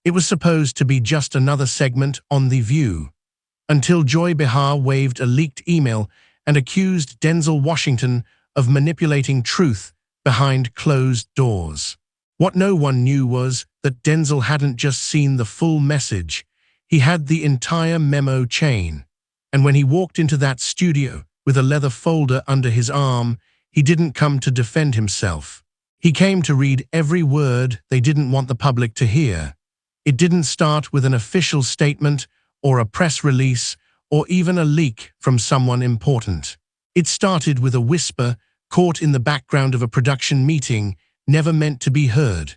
It was supposed to be just another segment on The View, until Joy Behar waved a leaked email and accused Denzel Washington of manipulating truth behind closed doors. What no one knew was that Denzel hadn't just seen the full message, he had the entire memo chain. And when he walked into that studio with a leather folder under his arm, he didn't come to defend himself. He came to read every word they didn't want the public to hear. It didn't start with an official statement or a press release or even a leak from someone important. It started with a whisper caught in the background of a production meeting, never meant to be heard.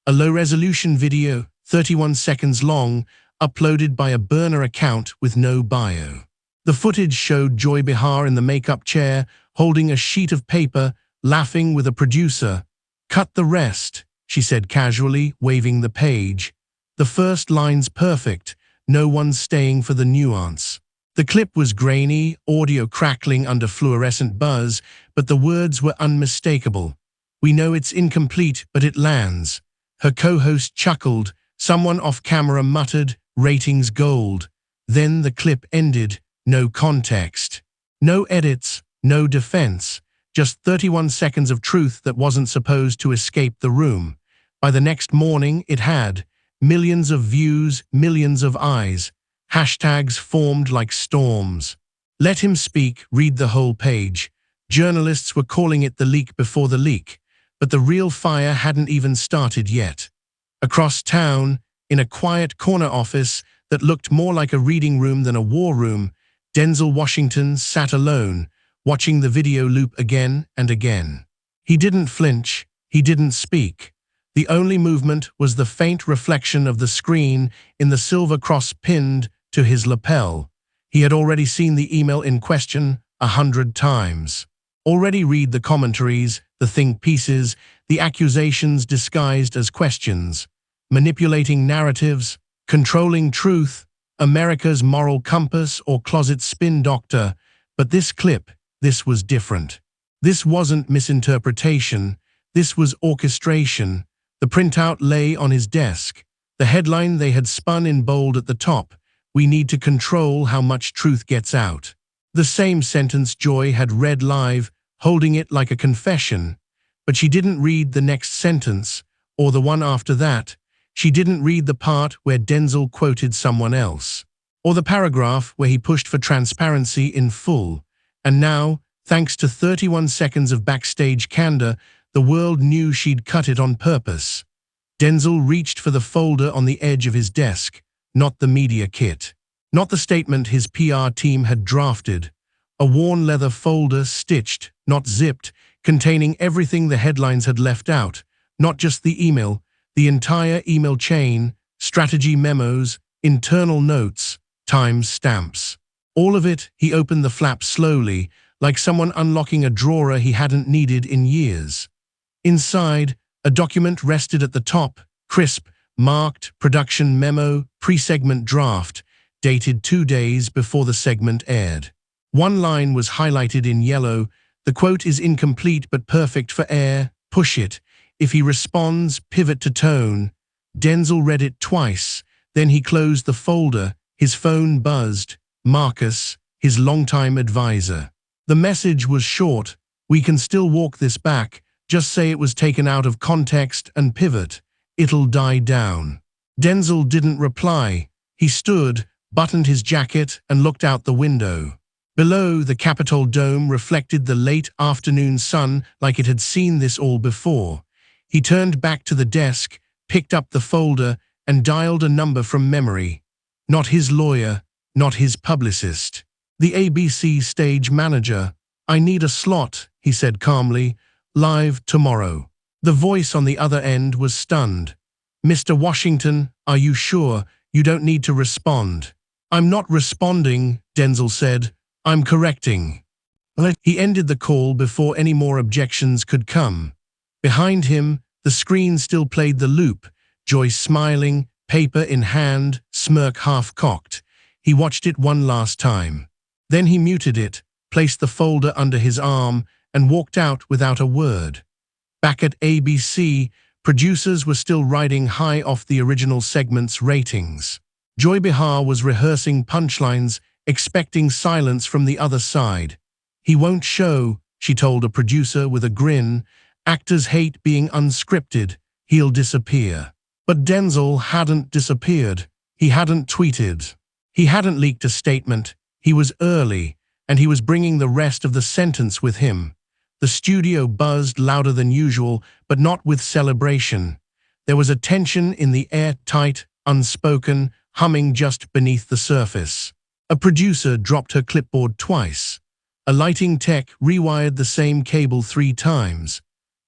A low-resolution video, 31 seconds long, uploaded by a burner account with no bio. The footage showed Joy Behar in the makeup chair, holding a sheet of paper, laughing with a producer. "Cut the rest," she said casually, waving the page. "The first line's perfect, no one's staying for the nuance." The clip was grainy, audio crackling under fluorescent buzz, but the words were unmistakable. "We know it's incomplete, but it lands." Her co-host chuckled. Someone off camera muttered, "Ratings gold." Then the clip ended, no context. No edits, no defense, just 31 seconds of truth that wasn't supposed to escape the room. By the next morning, it had. Millions of views, millions of eyes. Hashtags formed like storms. "Let him speak," read the whole page. Journalists were calling it the leak before the leak, but the real fire hadn't even started yet. Across town, in a quiet corner office that looked more like a reading room than a war room, Denzel Washington sat alone, watching the video loop again and again. He didn't flinch, he didn't speak. The only movement was the faint reflection of the screen in the silver cross pinned to his lapel. He had already seen the email in question 100 times. Already read the commentaries, the think pieces, the accusations disguised as questions. Manipulating narratives, controlling truth, America's moral compass or closet spin doctor. But this clip, this was different. This wasn't misinterpretation, this was orchestration. The printout lay on his desk. The headline they had spun in bold at the top, "We need to control how much truth gets out." The same sentence Joy had read live, holding it like a confession. But she didn't read the next sentence, or the one after that. She didn't read the part where Denzel quoted someone else, or the paragraph where he pushed for transparency in full. And now, thanks to 31 seconds of backstage candor, the world knew she'd cut it on purpose. Denzel reached for the folder on the edge of his desk, not the media kit, not the statement his PR team had drafted. A worn leather folder, stitched, not zipped, containing everything the headlines had left out, not just the email, the entire email chain, strategy memos, internal notes, time stamps. All of it. He opened the flap slowly, like someone unlocking a drawer he hadn't needed in years. Inside, a document rested at the top, crisp, marked, production memo, pre-segment draft, dated 2 days before the segment aired. One line was highlighted in yellow. "The quote is incomplete but perfect for air. Push it. If he responds, pivot to tone." Denzel read it twice. Then he closed the folder. His phone buzzed. Marcus, his longtime advisor. The message was short. "We can still walk this back. Just say it was taken out of context and pivot. It'll die down." Denzel didn't reply. He stood, buttoned his jacket, and looked out the window. Below, the Capitol dome reflected the late afternoon sun like it had seen this all before. He turned back to the desk, picked up the folder, and dialed a number from memory. Not his lawyer, not his publicist. The ABC stage manager. "I need a slot," he said calmly. "Live tomorrow." The voice on the other end was stunned. "Mr. Washington, are you sure? You don't need to respond." "I'm not responding," Denzel said. "I'm correcting." He ended the call before any more objections could come. Behind him, the screen still played the loop, Joy smiling, paper in hand, smirk half-cocked. He watched it one last time. Then he muted it, placed the folder under his arm, and walked out without a word. Back at ABC, Producers were still riding high off the original segment's ratings. Joy Behar was rehearsing punchlines, expecting silence from the other side. "He won't show," she told a producer with a grin. "Actors hate being unscripted. He'll disappear." But Denzel hadn't disappeared. He hadn't tweeted. He hadn't leaked a statement. He was early, and he was bringing the rest of the sentence with him. The studio buzzed louder than usual, but not with celebration. There was a tension in the air, tight, unspoken, humming just beneath the surface. A producer dropped her clipboard twice. A lighting tech rewired the same cable 3 times.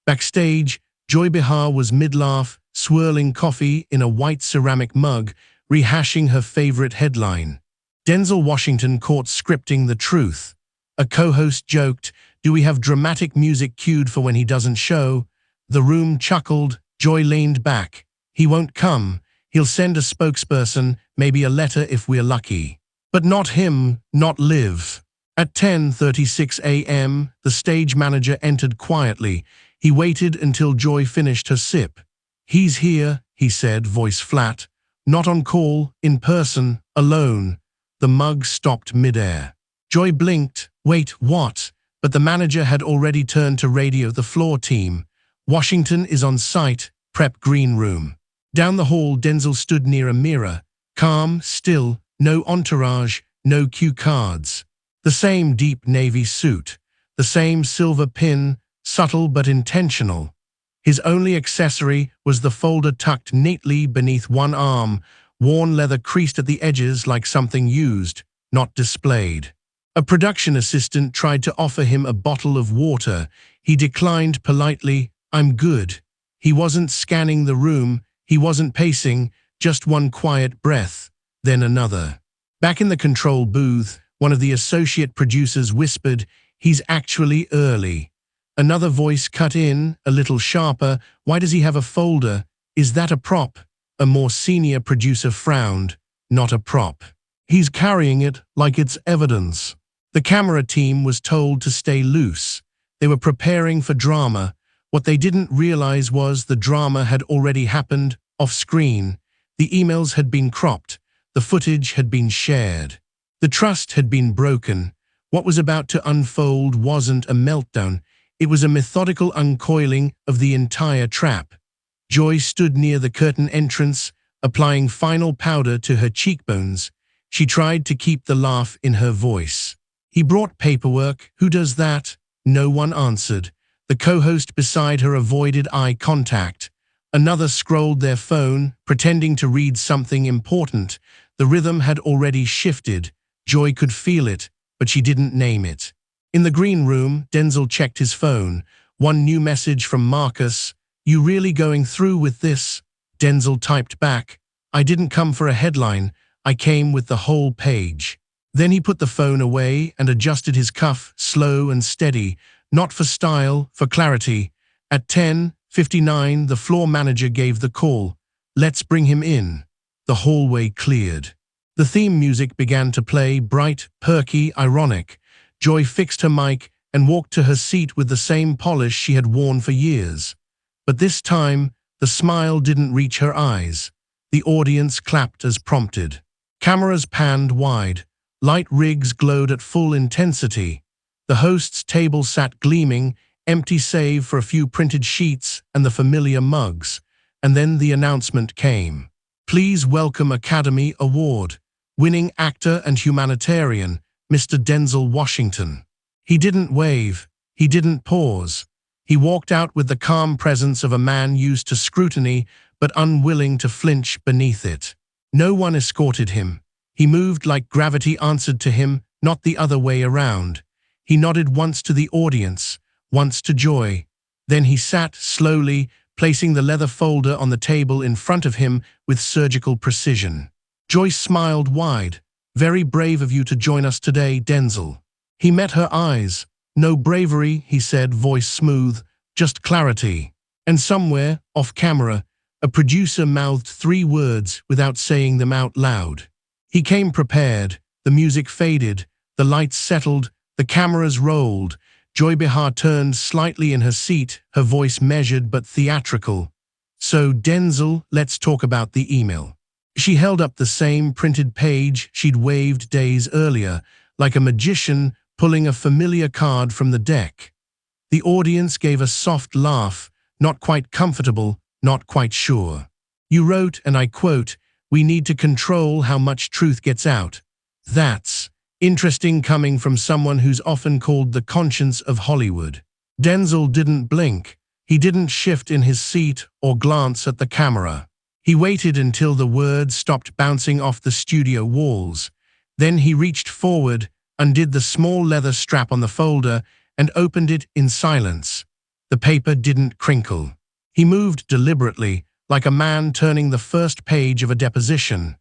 Backstage, Joy Behar was mid-laugh, swirling coffee in a white ceramic mug, rehashing her favorite headline. Denzel Washington caught scripting the truth. A co-host joked, "Do we have dramatic music cued for when he doesn't show?" The room chuckled. Joy leaned back. "He won't come. He'll send a spokesperson, maybe a letter if we're lucky. But not him, not Liv." At 10:36 a.m., the stage manager entered quietly. He waited until Joy finished her sip. "He's here," he said, voice flat. "Not on call, in person, alone." The mug stopped midair. Joy blinked. "Wait, what?" But the manager had already turned to radio the floor team. "Washington is on site, prep green room." Down the hall, Denzel stood near a mirror. Calm, still, no entourage, no cue cards. The same deep navy suit. The same silver pin, subtle but intentional. His only accessory was the folder tucked neatly beneath one arm, worn leather creased at the edges like something used, not displayed. A production assistant tried to offer him a bottle of water. He declined politely. "I'm good." He wasn't scanning the room. He wasn't pacing, just one quiet breath, then another. Back in the control booth, one of the associate producers whispered, "He's actually early." Another voice cut in, a little sharper. "Why does he have a folder? Is that a prop?" A more senior producer frowned. "Not a prop. He's carrying it like it's evidence." The camera team was told to stay loose. They were preparing for drama. What they didn't realize was the drama had already happened off-screen. The emails had been cropped. The footage had been shared. The trust had been broken. What was about to unfold wasn't a meltdown. It was a methodical uncoiling of the entire trap. Joy stood near the curtain entrance, applying final powder to her cheekbones. She tried to keep the laugh in her voice. "He brought paperwork. Who does that?" No one answered. The co-host beside her avoided eye contact. Another scrolled their phone, pretending to read something important. The rhythm had already shifted. Joy could feel it, but she didn't name it. In the green room, Denzel checked his phone. One new message from Marcus. "You really going through with this?" Denzel typed back, "I didn't come for a headline. I came with the whole page." Then he put the phone away and adjusted his cuff, slow and steady, not for style, for clarity. At 10:59, the floor manager gave the call. "Let's bring him in." The hallway cleared. The theme music began to play, bright, perky, ironic. Joy fixed her mic and walked to her seat with the same polish she had worn for years. But this time, the smile didn't reach her eyes. The audience clapped as prompted. Cameras panned wide. Light rigs glowed at full intensity. The host's table sat gleaming, empty save for a few printed sheets and the familiar mugs. And then the announcement came. "Please welcome Academy Award, winning actor and humanitarian, Mr. Denzel Washington." He didn't wave. He didn't pause. He walked out with the calm presence of a man used to scrutiny but unwilling to flinch beneath it. No one escorted him. He moved like gravity answered to him, not the other way around. He nodded once to the audience, once to Joy. Then he sat slowly, placing the leather folder on the table in front of him with surgical precision. Joy smiled wide. "Very brave of you to join us today, Denzel." He met her eyes. "No bravery," he said, voice smooth, "just clarity." And somewhere, off camera, a producer mouthed 3 words without saying them out loud. He came prepared. The music faded. The lights settled. The cameras rolled. Joy Behar turned slightly in her seat, her voice measured but theatrical. So, Denzel, let's talk about the email. She held up the same printed page she'd waved days earlier, like a magician pulling a familiar card from the deck. The audience gave a soft laugh, not quite comfortable, not quite sure. You wrote, and I quote, "We need to control how much truth gets out." That's interesting coming from someone who's often called the conscience of Hollywood. Denzel didn't blink. He didn't shift in his seat or glance at the camera. He waited until the words stopped bouncing off the studio walls. Then he reached forward, undid the small leather strap on the folder, and opened it in silence. The paper didn't crinkle. He moved deliberately, like a man turning the first page of a deposition.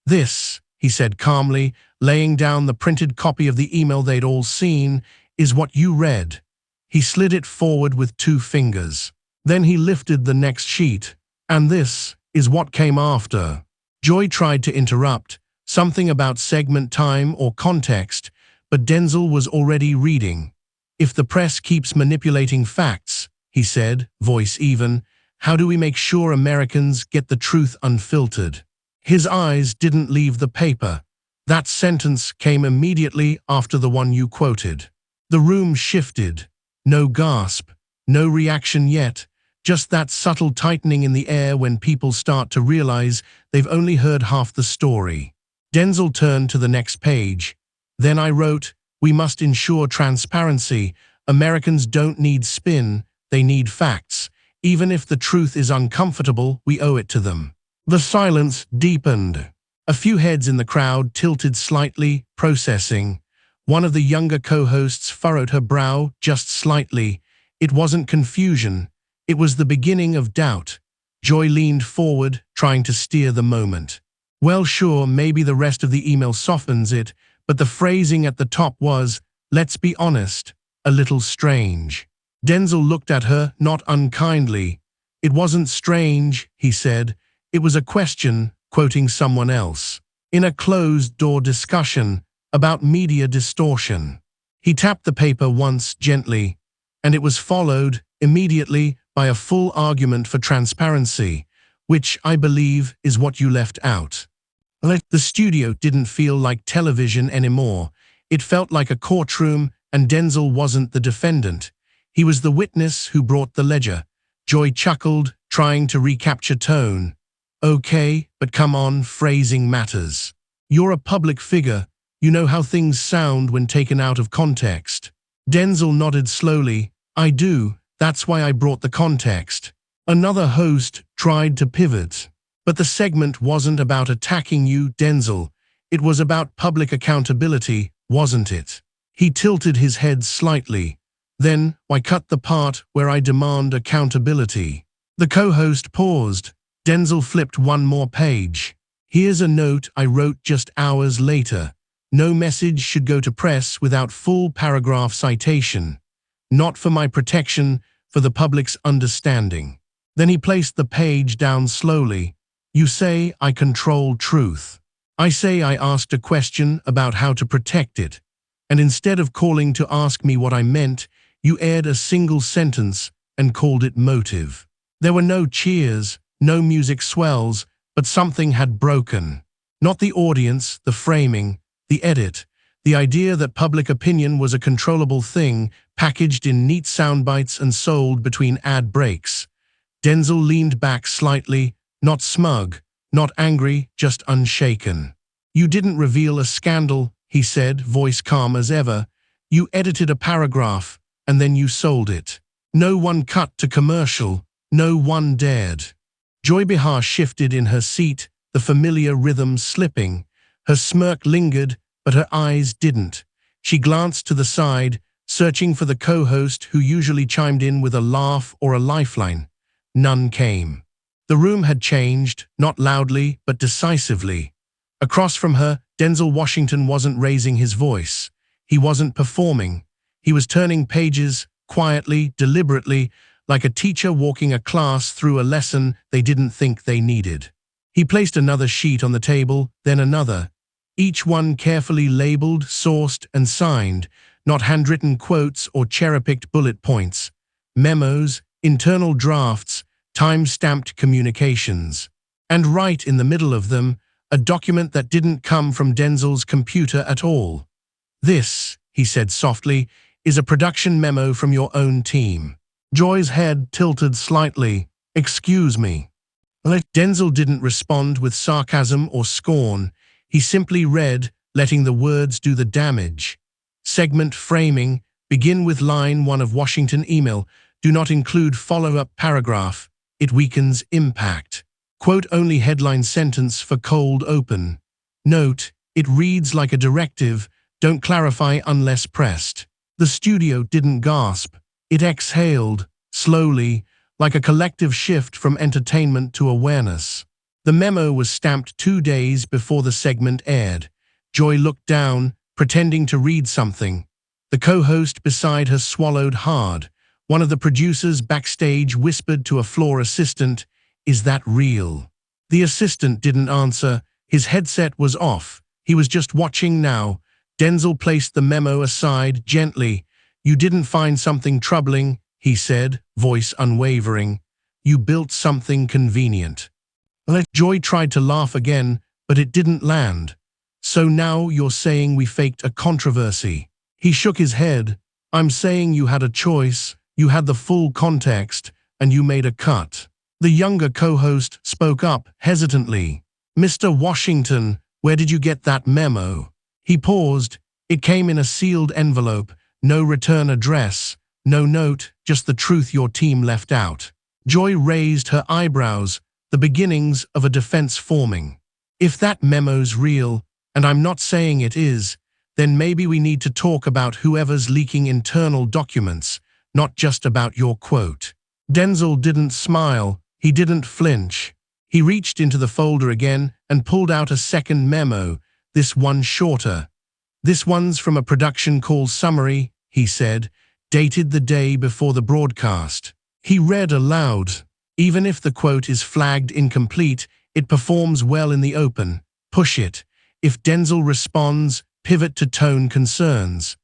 "This," he said calmly, laying down the printed copy of the email they'd all seen, "is what you read." He slid it forward with 2 fingers. Then he lifted the next sheet. "And this is what came after." Joy tried to interrupt, something about segment time or context, but Denzel was already reading. "If the press keeps manipulating facts," he said, voice even, "how do we make sure Americans get the truth unfiltered?" His eyes didn't leave the paper. That sentence came immediately after the one you quoted. The room shifted. No gasp, no reaction yet, just that subtle tightening in the air when people start to realize they've only heard half the story. Denzel turned to the next page. "Then I wrote, we must ensure transparency. Americans don't need spin, they need facts. Even if the truth is uncomfortable, we owe it to them." The silence deepened. A few heads in the crowd tilted slightly, processing. One of the younger co-hosts furrowed her brow just slightly. It wasn't confusion. It was the beginning of doubt. Joy leaned forward, trying to steer the moment. "Well, sure, maybe the rest of the email softens it, but the phrasing at the top was, let's be honest, a little strange." Denzel looked at her, not unkindly. "It wasn't strange," he said. "It was a question," quoting someone else, "in a closed-door discussion about media distortion." He tapped the paper once gently, and it was followed immediately by a full argument for transparency, which I believe is what you left out. The studio didn't feel like television anymore. It felt like a courtroom, and Denzel wasn't the defendant. He was the witness who brought the ledger. Joy chuckled, trying to recapture tone. "Okay, but come on, phrasing matters. You're a public figure. You know how things sound when taken out of context." Denzel nodded slowly. "I do. That's why I brought the context." Another host tried to pivot. "But the segment wasn't about attacking you, Denzel. It was about public accountability, wasn't it?" He tilted his head slightly. "Then, why cut the part where I demand accountability?" The co-host paused. Denzel flipped one more page. "Here's a note I wrote just hours later. No message should go to press without full paragraph citation. Not for my protection, for the public's understanding." Then he placed the page down slowly. "You say I control truth. I say I asked a question about how to protect it. And instead of calling to ask me what I meant, you aired a single sentence and called it motive." There were no cheers, no music swells, but something had broken. Not the audience, the framing, the edit, the idea that public opinion was a controllable thing, packaged in neat soundbites and sold between ad breaks. Denzel leaned back slightly, not smug, not angry, just unshaken. "You didn't reveal a scandal," he said, voice calm as ever. "You edited a paragraph, and then you sold it. No one cut to commercial, no one dared." Joy Behar shifted in her seat, the familiar rhythm slipping. Her smirk lingered, but her eyes didn't. She glanced to the side, searching for the co-host who usually chimed in with a laugh or a lifeline. None came. The room had changed, not loudly, but decisively. Across from her, Denzel Washington wasn't raising his voice. He wasn't performing. He was turning pages, quietly, deliberately, like a teacher walking a class through a lesson they didn't think they needed. He placed another sheet on the table, then another, each one carefully labeled, sourced, and signed, not handwritten quotes or cherry-picked bullet points. Memos, internal drafts, time-stamped communications. And right in the middle of them, a document that didn't come from Denzel's computer at all. "This," he said softly, "is a production memo from your own team." Joy's head tilted slightly. "Excuse me." Denzel didn't respond with sarcasm or scorn. He simply read, letting the words do the damage. Segment framing. Begin with line 1 of Washington email. Do not include follow-up paragraph. It weakens impact. Quote only headline sentence for cold open. Note, it reads like a directive. Don't clarify unless pressed. The studio didn't gasp. It exhaled, slowly, like a collective shift from entertainment to awareness. The memo was stamped 2 days before the segment aired. Joy looked down, pretending to read something. The co-host beside her swallowed hard. One of the producers backstage whispered to a floor assistant, "Is that real?" The assistant didn't answer. His headset was off. He was just watching now. Denzel placed the memo aside gently. "You didn't find something troubling," he said, voice unwavering. "You built something convenient." Joy tried to laugh again, but it didn't land. "So now you're saying we faked a controversy?" He shook his head. "I'm saying you had a choice, you had the full context, and you made a cut." The younger co-host spoke up hesitantly. "Mr. Washington, where did you get that memo?" He paused. "It came in a sealed envelope, no return address, no note, just the truth your team left out." Joy raised her eyebrows, the beginnings of a defense forming. "If that memo's real, and I'm not saying it is, then maybe we need to talk about whoever's leaking internal documents, not just about your quote." Denzel didn't smile. He didn't flinch. He reached into the folder again and pulled out a second memo, this one shorter. "This one's from a production call summary," he said, dated the day before the broadcast. He read aloud. "Even if the quote is flagged incomplete, it performs well in the open. Push it. If Denzel responds, pivot to tone concerns.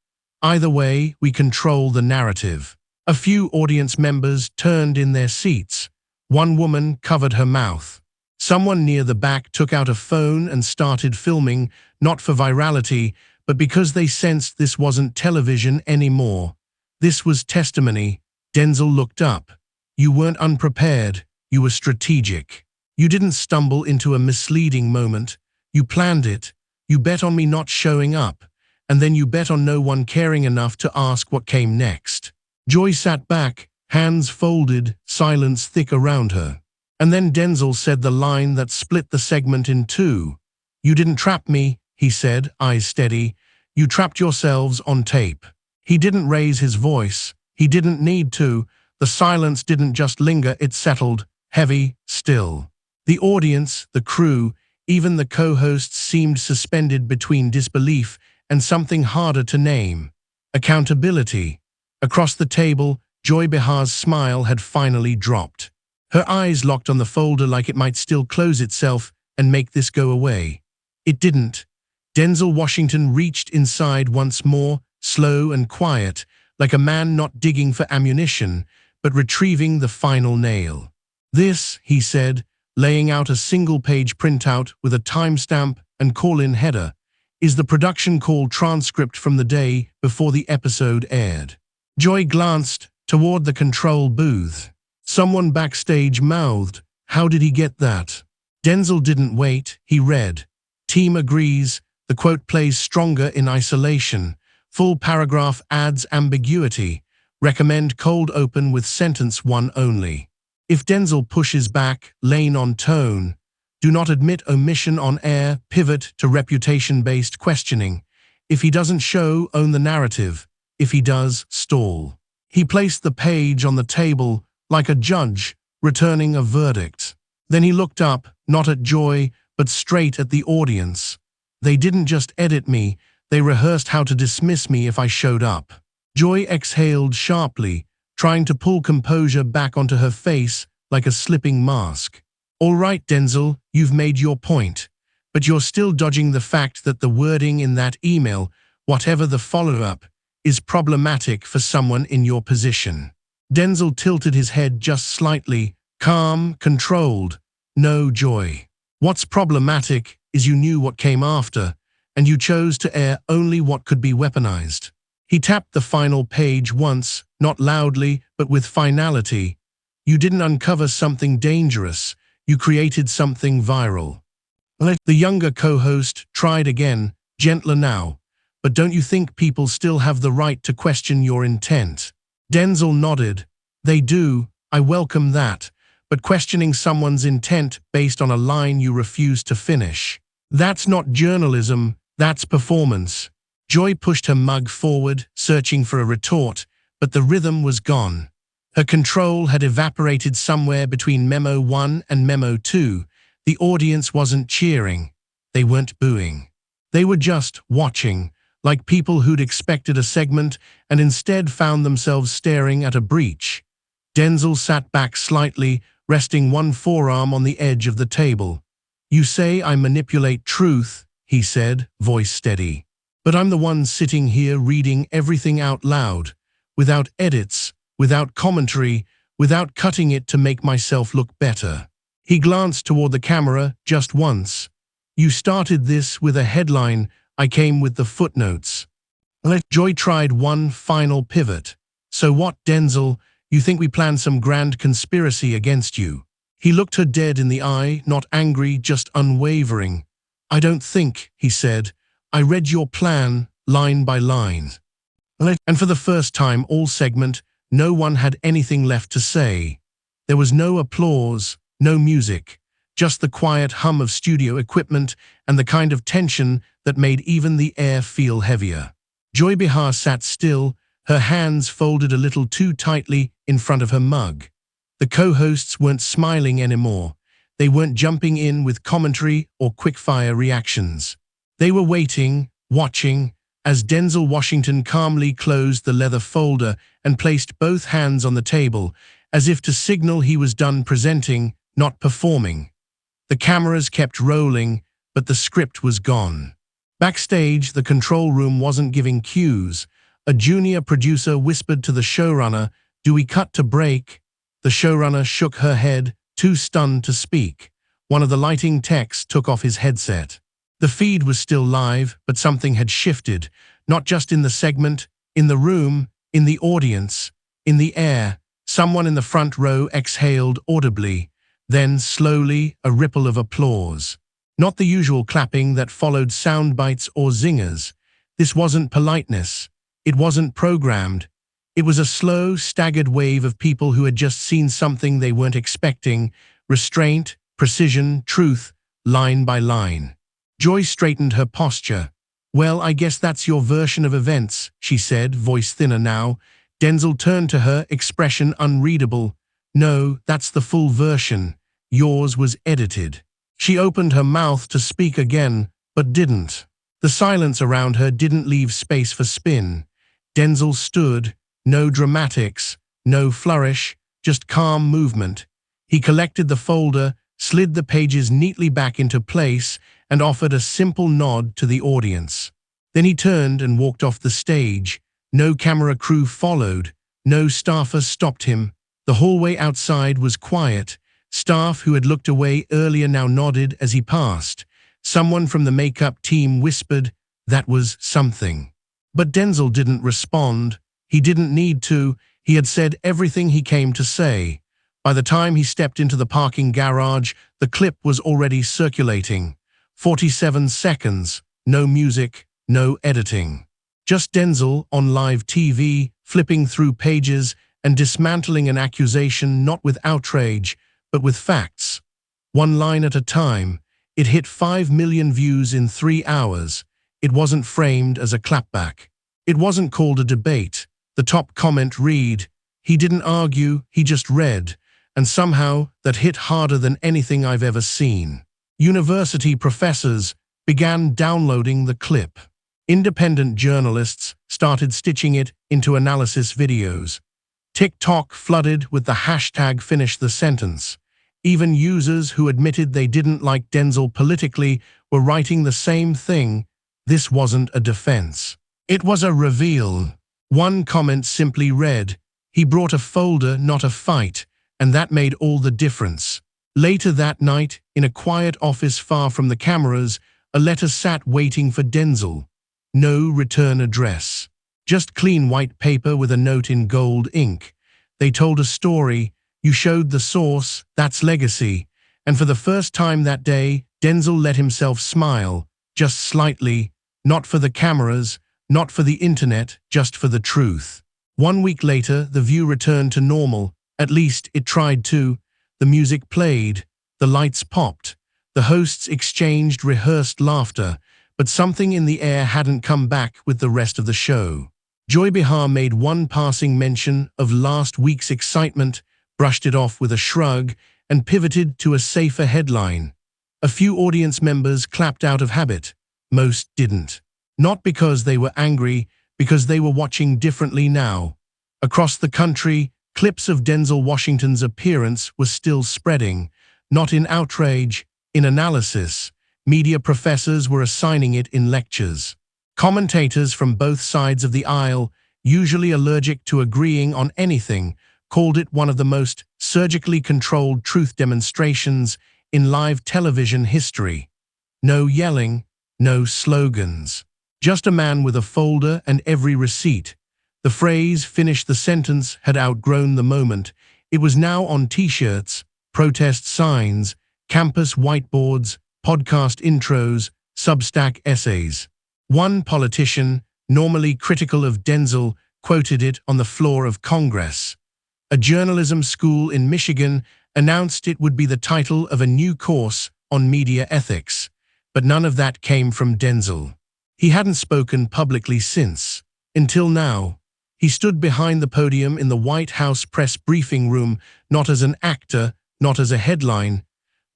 Either way, we control the narrative." A few audience members turned in their seats. One woman covered her mouth. Someone near the back took out a phone and started filming, not for virality, but because they sensed this wasn't television anymore. This was testimony. Denzel looked up. "You weren't unprepared. You were strategic. You didn't stumble into a misleading moment. You planned it. You bet on me not showing up. And then you bet on no one caring enough to ask what came next." Joy sat back, hands folded, silence thick around her. And then Denzel said the line that split the segment in two. "You didn't trap me," he said, eyes steady. "You trapped yourselves on tape." He didn't raise his voice. He didn't need to. The silence didn't just linger, it settled, heavy, still. The audience, the crew, even the co-hosts seemed suspended between disbelief and something harder to name: accountability. Across the table, Joy Behar's smile had finally dropped. Her eyes locked on the folder like it might still close itself and make this go away. It didn't. Denzel Washington reached inside once more, slow and quiet, like a man not digging for ammunition, but retrieving the final nail. "This," he said, laying out a single-page printout with a timestamp and call-in header, "is the production call transcript from the day before the episode aired." Joy glanced toward the control booth. Someone backstage mouthed, "How did he get that?" Denzel didn't wait. He read, "Team agrees. The quote plays stronger in isolation. Full paragraph adds ambiguity. Recommend cold open with sentence 1 only. If Denzel pushes back, lane on tone. Do not admit omission on air, pivot to reputation-based questioning. If he doesn't show, own the narrative. If he does, stall." He placed the page on the table like a judge returning a verdict. Then he looked up, not at Joy, but straight at the audience. "They didn't just edit me, they rehearsed how to dismiss me if I showed up." Joy exhaled sharply, trying to pull composure back onto her face like a slipping mask. "All right, Denzel, you've made your point, but you're still dodging the fact that the wording in that email, whatever the follow-up, is problematic for someone in your position." Denzel tilted his head just slightly, Calm, controlled, no joy. What's problematic is you knew what came after, and you chose to air only what could be weaponized. He tapped the final page once, not loudly, but with finality. You didn't uncover something dangerous, you created something viral. The younger co-host tried again, gentler now. But don't you think people still have the right to question your intent? Denzel nodded. They do, I welcome that. But questioning someone's intent based on a line you refuse to finish. That's not journalism, that's performance. Joy pushed her mug forward, searching for a retort, but the rhythm was gone. Her control had evaporated somewhere between Memo 1 and Memo 2. The audience wasn't cheering. They weren't booing. They were just watching, like people who'd expected a segment and instead found themselves staring at a breach. Denzel sat back slightly, resting one forearm on the edge of the table. You say I manipulate truth, he said, voice steady. But I'm the one sitting here reading everything out loud, without edits, without commentary, without cutting it to make myself look better. He glanced toward the camera just once. You started this with a headline, I came with the footnotes. Joy tried one final pivot. So what, Denzel? You think we planned some grand conspiracy against you? He looked her dead in the eye, not angry, just unwavering. I don't think, he said. I read your plan, line by line. And for the first time all segment, no one had anything left to say. There was no applause, no music, just the quiet hum of studio equipment and the kind of tension that made even the air feel heavier. Joy Behar sat still, her hands folded a little too tightly in front of her mug. The co-hosts weren't smiling anymore. They weren't jumping in with commentary or quick-fire reactions. They were waiting, watching, as Denzel Washington calmly closed the leather folder and placed both hands on the table, as if to signal he was done presenting, not performing. The cameras kept rolling, but the script was gone. Backstage, the control room wasn't giving cues. A junior producer whispered to the showrunner, "Do we cut to break?" The showrunner shook her head, too stunned to speak. One of the lighting techs took off his headset. The feed was still live, but something had shifted, not just in the segment, in the room, in the audience, in the air. Someone in the front row exhaled audibly. Then, slowly, a ripple of applause. Not the usual clapping that followed sound bites or zingers. This wasn't politeness. It wasn't programmed. It was a slow, staggered wave of people who had just seen something they weren't expecting. Restraint, precision, truth, line by line. Joy straightened her posture. "Well, I guess that's your version of events," she said, voice thinner now. Denzel turned to her, expression unreadable. "No, that's the full version. Yours was edited." She opened her mouth to speak again, but didn't. The silence around her didn't leave space for spin. Denzel stood, no dramatics, no flourish, just calm movement. He collected the folder, slid the pages neatly back into place, and offered a simple nod to the audience. Then he turned and walked off the stage. No camera crew followed. No staffer stopped him. The hallway outside was quiet. Staff who had looked away earlier now nodded as he passed. Someone from the makeup team whispered, "That was something." But Denzel didn't respond. He didn't need to. He had said everything he came to say. By the time he stepped into the parking garage, the clip was already circulating. 47 seconds, no music, no editing. Just Denzel on live TV, flipping through pages and dismantling an accusation not with outrage, but with facts. One line at a time. It hit 5 million views in 3 hours. It wasn't framed as a clapback. It wasn't called a debate. The top comment read, "He didn't argue, he just read." And somehow that hit harder than anything I've ever seen. University professors began downloading the clip. Independent journalists started stitching it into analysis videos. TikTok flooded with the hashtag "finish the sentence." Even users who admitted they didn't like Denzel politically were writing the same thing. This wasn't a defense. It was a reveal. One comment simply read, "He brought a folder, not a fight," and that made all the difference. Later that night, in a quiet office far from the cameras, a letter sat waiting for Denzel. No return address. Just clean white paper with a note in gold ink. They told a story. You showed the source. That's legacy. And for the first time that day, Denzel let himself smile, just slightly, not for the cameras, not for the internet, just for the truth. 1 week later, the view returned to normal. At least it tried to. The music played. The lights popped. The hosts exchanged rehearsed laughter, but something in the air hadn't come back with the rest of the show. Joy Behar made one passing mention of last week's excitement, brushed it off with a shrug, and pivoted to a safer headline. A few audience members clapped out of habit. Most didn't. Not because they were angry, because they were watching differently now. Across the country, clips of Denzel Washington's appearance were still spreading, not in outrage, in analysis. Media professors were assigning it in lectures. Commentators from both sides of the aisle, usually allergic to agreeing on anything, called it one of the most surgically controlled truth demonstrations in live television history. No yelling, no slogans. Just a man with a folder and every receipt. The phrase "finish the sentence" had outgrown the moment. It was now on t-shirts, protest signs, campus whiteboards, podcast intros, Substack essays. One politician, normally critical of Denzel, quoted it on the floor of Congress. A journalism school in Michigan announced it would be the title of a new course on media ethics, but none of that came from Denzel. He hadn't spoken publicly since. Until now. He stood behind the podium in the White House press briefing room, not as an actor, not as a headline,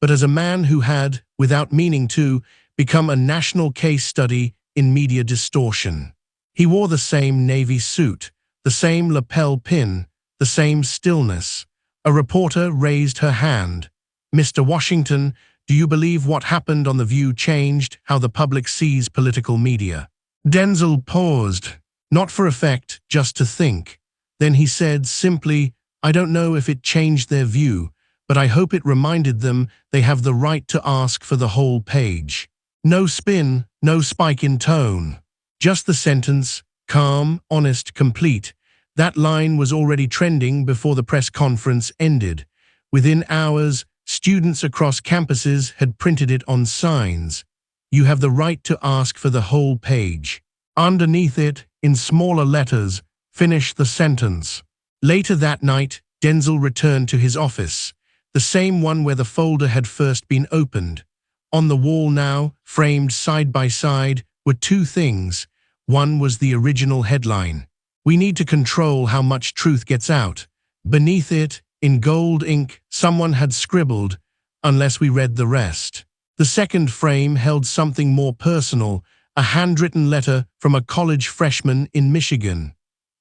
but as a man who had, without meaning to, become a national case study in media distortion. He wore the same navy suit, the same lapel pin, the same stillness. A reporter raised her hand. "Mr. Washington, do you believe what happened on The View changed how the public sees political media?" Denzel paused, not for effect, just to think. Then he said simply, "I don't know if it changed their view, but I hope it reminded them they have the right to ask for the whole page." No spin, no spike in tone. Just the sentence, calm, honest, complete. That line was already trending before the press conference ended. Within hours, students across campuses had printed it on signs. "You have the right to ask for the whole page." Underneath it, in smaller letters, "Finish the sentence." Later that night, Denzel returned to his office, the same one where the folder had first been opened. On the wall now, framed side by side, were two things. One was the original headline, "We need to control how much truth gets out." Beneath it, in gold ink, someone had scribbled, "Unless we read the rest." The second frame held something more personal, a handwritten letter from a college freshman in Michigan.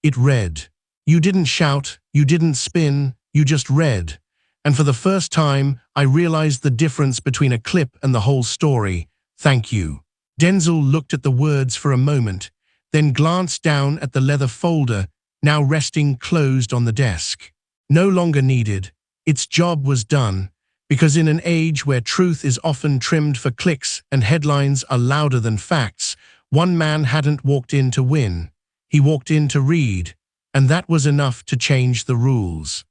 It read, "You didn't shout, you didn't spin, you just read. And for the first time, I realized the difference between a clip and the whole story. Thank you." Denzel looked at the words for a moment, then glanced down at the leather folder, now resting closed on the desk. No longer needed. Its job was done, because in an age where truth is often trimmed for clicks and headlines are louder than facts, one man hadn't walked in to win. He walked in to read, and that was enough to change the rules.